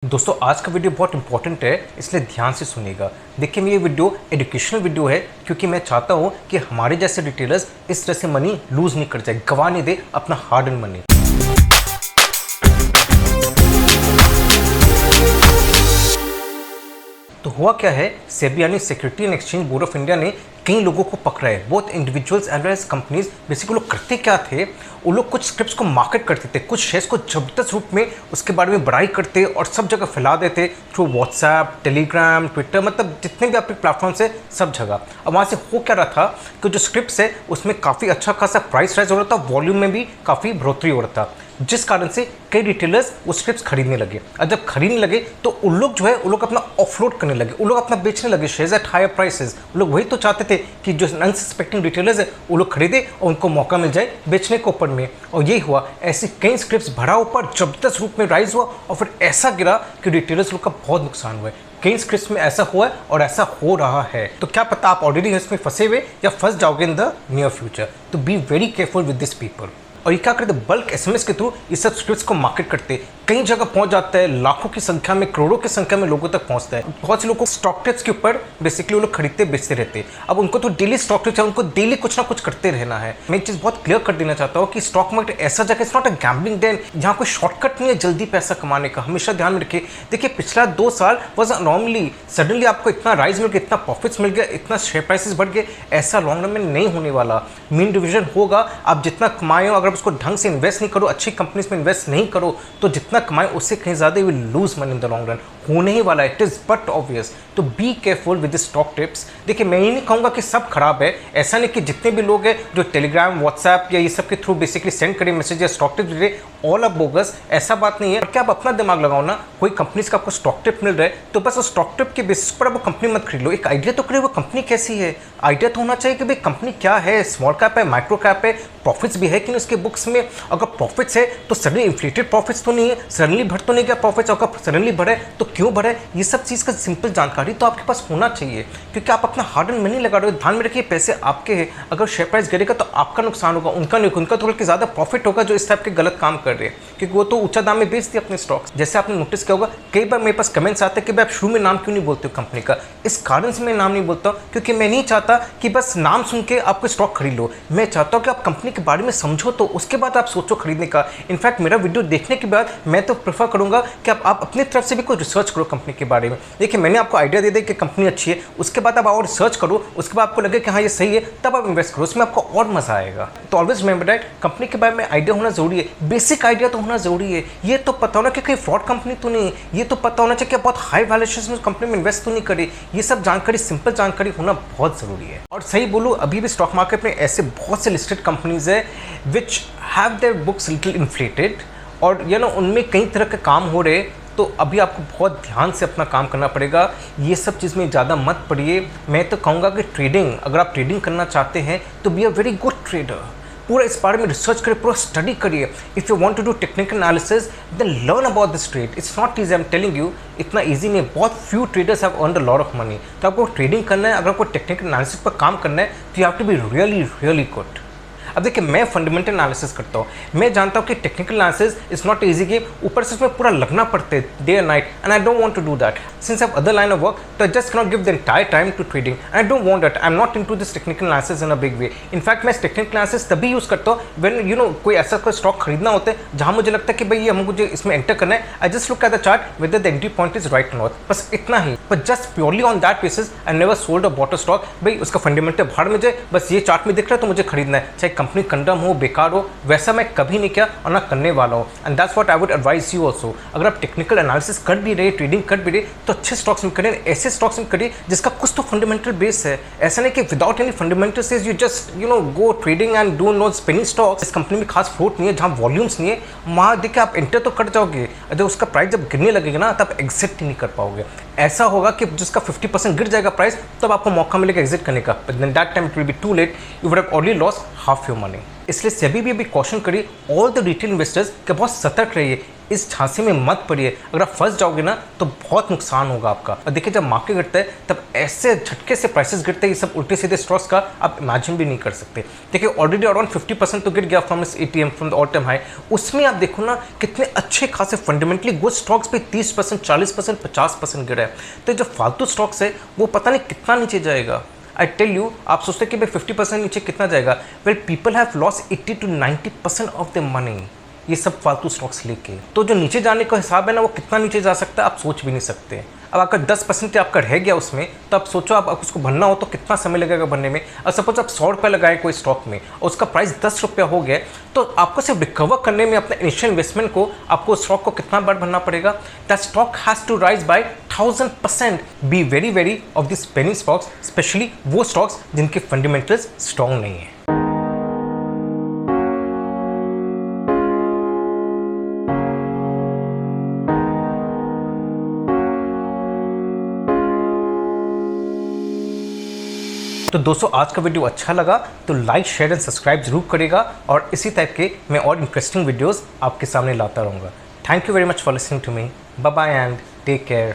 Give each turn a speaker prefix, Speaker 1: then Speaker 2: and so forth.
Speaker 1: दोस्तों आज का वीडियो बहुत इंपॉर्टेंट है, इसलिए ध्यान से सुनिएगा। देखिए ये वीडियो एजुकेशनल वीडियो है क्योंकि मैं चाहता हूँ कि हमारे जैसे रिटेलर्स इस तरह से मनी लूज नहीं कर जाए, गवा नहीं दे अपना हार्ड एंड मनी। तो हुआ क्या है, सेबी यानी security and exchange board of India ने कई लोगों को पकड़ा है, बहुत individuals as well as companies. Basically लोग करते क्या थे, वो लोग कुछ स्क्रिप्ट्स को मार्केट करते थे, कुछ शेयर्स को जबरदस्त रूप में उसके बारे में बड़ाई करते और सब जगह फैला देते थ्रू व्हाट्सएप, टेलीग्राम, ट्विटर, मतलब जितने भी आपके प्लेटफॉर्म्स है सब जगह। अब वहाँ से हो क्या रहा था कि जो स्क्रिप्ट्स है उसमें काफ़ी अच्छा खासा प्राइस राइज हो रहा था, वॉल्यूम में भी काफ़ी बढ़ोतरी हो रहा था, जिस कारण से कई रिटेलर्स वो स्क्रिप्ट्स खरीदने लगे। और जब खरीदने लगे तो उन लोग जो है वो लोग अपना ऑफलोड करने लगे, उन लोग अपना बेचने लगे शेयर्स एट हायर प्राइसेस। वो लोग वही तो चाहते थे कि जो अनसस्पेक्टिंग रिटेलर्स है वो लोग खरीदे और उनको मौका मिल जाए बेचने को ऊपर में। और यही हुआ, ऐसे कई स्क्रिप्ट्स भरा ऊपर जबरदस्त रूप में राइज हुआ और फिर ऐसा गिरा कि रिटेलर्स लोग का बहुत नुकसान हुआ है। कई स्क्रिप्ट्स में ऐसा हुआ है और ऐसा हो रहा है, तो क्या पता आप ऑलरेडी इसमें फंसे हुए या फंस जाओगे इन द नियर फ्यूचर। तो be very careful with this people. और ये क्या करते, बल्क एसएमएस के थ्रू ये सब स्क्रिप्ट्स को मार्केट करते, कई जगह पहुंच जाता है, लाखों की संख्या में, करोड़ों की संख्या में लोगों तक पहुंचता है। बहुत से लोगों को स्टॉक टिप्स के ऊपर बेसिकली वो लोग खरीदते बेचते रहते। अब उनको तो डेली स्टॉक टिप्स है, उनको डेली कुछ ना कुछ करते रहना है। मैं एक चीज़ बहुत क्लियर कर देना चाहता हूँ कि स्टॉक मार्केट ऐसा जगह, it's not a gambling den, जहाँ कोई शॉर्टकट नहीं है जल्दी पैसा कमाने का। हमेशा ध्यान में रखिए। देखिए पिछला 2 साल वॉज नॉर्मली, सडनली आपको इतना राइज मिल गया, इतना प्रॉफिट्स मिल गया, इतना शेयर प्राइसेस बढ़ गए, ऐसा लॉन्ग रन में नहीं होने वाला। मीन डिवीजन होगा, आप जितना कमाए हो अगर उसको ढंग से इन्वेस्ट नहीं करो, अच्छी कंपनीज में इन्वेस्ट नहीं करो, तो जितना कमाए उससे कहीं ज़्यादा will lose money in the long run, होने ही वाला है। It is but obvious. तो be careful with stock tips. देखिए मैं ये नहीं कहूँगा कि सब खराब है, ऐसा नहीं कि जितने भी लोग हैं जो टेलीग्राम, व्हाट्सएप या ये सब के थ्रू बेसिकली सेंड करें मैसेज या stock tips they, all of bogus, ऐसा बात नहीं है। क्या आप अपना दिमाग लगाओ ना, कोई कंपनीज का आपको स्टॉक टिप मिल रहा है तो बस उस स्टॉक टिप के बेसिस पर वो कंपनी मत खरीद लो, एक आइडिया तो करिए वो कंपनी कैसी है। आइडिया तो होना चाहिए कि भाई कंपनी क्या है, स्मॉल कैप है, माइक्रो कैप है, प्रॉफिट्स भी है कि नहीं उसके बुक्स में। अगर प्रॉफिट्स है तो सडनली इन्फ्लेटेड प्रॉफिट्स तो नहीं है, सडनली बढ़ तो नहीं गया प्रॉफिट्स, अगर सडनली बढ़े तो क्यों बढ़े, ये सब चीज़ का सिंपल जानकारी तो आपके पास होना चाहिए, क्योंकि आप अपना हार्ड एंड मनी लगा रहे हो। ध्यान में रखिए पैसे आपके हैं, अगर शेयर प्राइस गिरेगा तो आपका नुकसान होगा, उनका नहीं, उनका तो बल्कि ज़्यादा प्रॉफिट होगा जो इस टाइप के गलत काम कर रहे हैं, क्योंकि वो तो ऊंचा दाम में बेचते अपने स्टॉक्स। जैसे आपने नोटिस किया होगा कई बार मेरे पास कमेंट्स आते हैं कि भाई आप शुरू में नाम क्यों नहीं बोलते हो कंपनी का। इस कारण से मैं नाम नहीं बोलता क्योंकि मैं नहीं चाहता कि बस नाम सुन के आपको स्टॉक खरीद लो। मैं चाहता हूँ कि आप कंपनी के बारे में समझो तो उसके बाद आप सोचो खरीदने का। इनफैक्ट मेरा वीडियो देखने के बाद मैं तो प्रेफर करूँगा कि आप अपनी तरफ से भी कोई रिसर्च करो कंपनी के बारे में। देखिए मैंने आपको आइडिया दे दिया कि कंपनी अच्छी है, उसके बाद आप और रिसर्च करो, उसके बाद आपको लगे कि हाँ ये सही है, तब आप इन्वेस्ट करो, उसमें आपको और मजा आएगा। तो ऑलवेज रिमेंबर दैट कंपनी के बारे में आइडिया होना जरूरी है, बेसिक आइडिया तो होना जरूरी है। ये तो पता होना कि कहीं फ्रॉड कंपनी तो नहीं, ये तो पता होना चाहिए कि बहुत हाई वैल्यूएशन में कंपनी में इन्वेस्ट तो नहीं करे। ये सब जानकारी, सिंपल जानकारी होना बहुत जरूरी है। और सही बोलूँ अभी भी स्टॉक मार्केट में ऐसे बहुत से लिस्टेड कंपनीज है which have their books little inflated, और यू नो उनमें कई तरह के काम हो रहे। तो अभी आपको बहुत ध्यान से अपना काम करना पड़ेगा, ये सब चीज़ में ज़्यादा मत पड़िए। मैं तो कहूँगा कि ट्रेडिंग, अगर आप ट्रेडिंग करना चाहते हैं तो be a very good trader. पूरा इस बारे में रिसर्च करिए, पूरा स्टडी करिए। If you want to do technical analysis then learn about this trade. It's not easy, I am telling you, इतना ईजी नहीं। बहुत few traders have earned a lot of money. तो आपको ट्रेडिंग करना है, अगर आपको टेक्निकल एनालिसिस पर काम करना है तो you have to be really really good. अब देखिए मैं फंडामेंटल एनालिसिस करता हूँ, मैं जानता हूँ कि technical analysis is not easy game, ऊपर से उसमें पूरा लगना पड़ता है day and night, and I don't want to do that since I have other line of work. तो I just can not give the entire time to trading, and I don't want that. I am not into this technical analysis in a big way. In fact मैं technical analysis तभी use करता हूँ when you know कोई ऐसा कोई stock खरीदना होता है जहाँ मुझे लगता है कि भाई ये मुझे इसमें एंटर करना है। I just look at the chart whether the entry point is right not, बस इतना ही। But just purely on that basis I never sold a bought stock. भाई उसका फंडामेंटल भाड़ में जाए, बस ये चार्ट में दिख रहा है तो मुझे खरीदना है, चाहे कंपनी कंडम हो, बेकार हो, वैसा मैं कभी नहीं किया और ना करने वाला हूँ। And that's what I would advise you also. अगर आप टेक्निकल एनालिसिस कर भी रहे, ट्रेडिंग कर भी रहे, तो अच्छे स्टॉक्स में करें, ऐसे स्टॉक्स में करिए जिसका कुछ तो फंडामेंटल बेस है। ऐसा नहीं कि without any fundamentals you just you know go trading and do no penny stocks. इस कंपनी में खास फ्लोट नहीं है, जहाँ वॉल्यूम्स नहीं है, वहाँ देखिए आप एंटर तो कर जाओगे, जब उसका प्राइस जब गिरने लगेगा ना तब एग्जिट नहीं कर पाओगे। ऐसा होगा कि जिसका 50% गिर जाएगा प्राइस, तब आपको मौका मिलेगा एग्जिट करने का, but then that time it will be too late, you would have already lost half your money. इसलिए सेबी भी अभी कॉशन करी ऑल द रिटेल इन्वेस्टर्स कि बहुत सतर्क रहिए, इस झांसे में मत पड़िए। अगर आप फंस जाओगे ना तो बहुत नुकसान होगा आपका। और देखिए जब मार्केट गिरता है तब ऐसे झटके से प्राइसेस गिरते हैं, ये सब उल्टे सीधे स्टॉक्स का आप इमेजिन भी नहीं कर सकते। देखिए ऑलरेडी अराउंड 50% तो गिर गया फ्रॉम इस ATM from the all time high. उसमें आप देखो ना कितने अच्छे खासे फंडामेंटली गुड स्टॉक्स पे 30%, 40%, 50% गिरा है। तो जो फालतू स्टॉक्स है वो पता नहीं कितना नीचे जाएगा। आई टेल यू, आप सोचते हैं कि भाई 50% नीचे कितना जाएगा। Well people have loss 80 to 90% of the money ये सब फालतू स्टॉक्स लेके। तो जो नीचे जाने का हिसाब है ना वो कितना नीचे जा सकता है आप सोच भी नहीं सकते। अब अगर 10% आपका रह गया उसमें तो आप सोचो आप उसको भरना हो तो कितना समय लगेगा भरने में। और सपोज आप 100 रुपये लगाए कोई स्टॉक में और उसका प्राइस 10 रुपया हो गया तो आपको सिर्फ रिकवर करने में अपने इनिशियल इन्वेस्टमेंट को आपको स्टॉक को कितना बार भरना पड़ेगा। That stock has to rise by 1000%। Be very wary of this penny stocks, especially वो स्टॉक्स जिनके फंडामेंटल्स स्ट्रॉन्ग नहीं है। तो दोस्तों आज का वीडियो अच्छा लगा तो लाइक शेयर एंड सब्सक्राइब जरूर करेगा और इसी टाइप के मैं और इंटरेस्टिंग वीडियोस आपके सामने लाता रहूँगा। Thank you very much for listening to me. Bye bye and take care.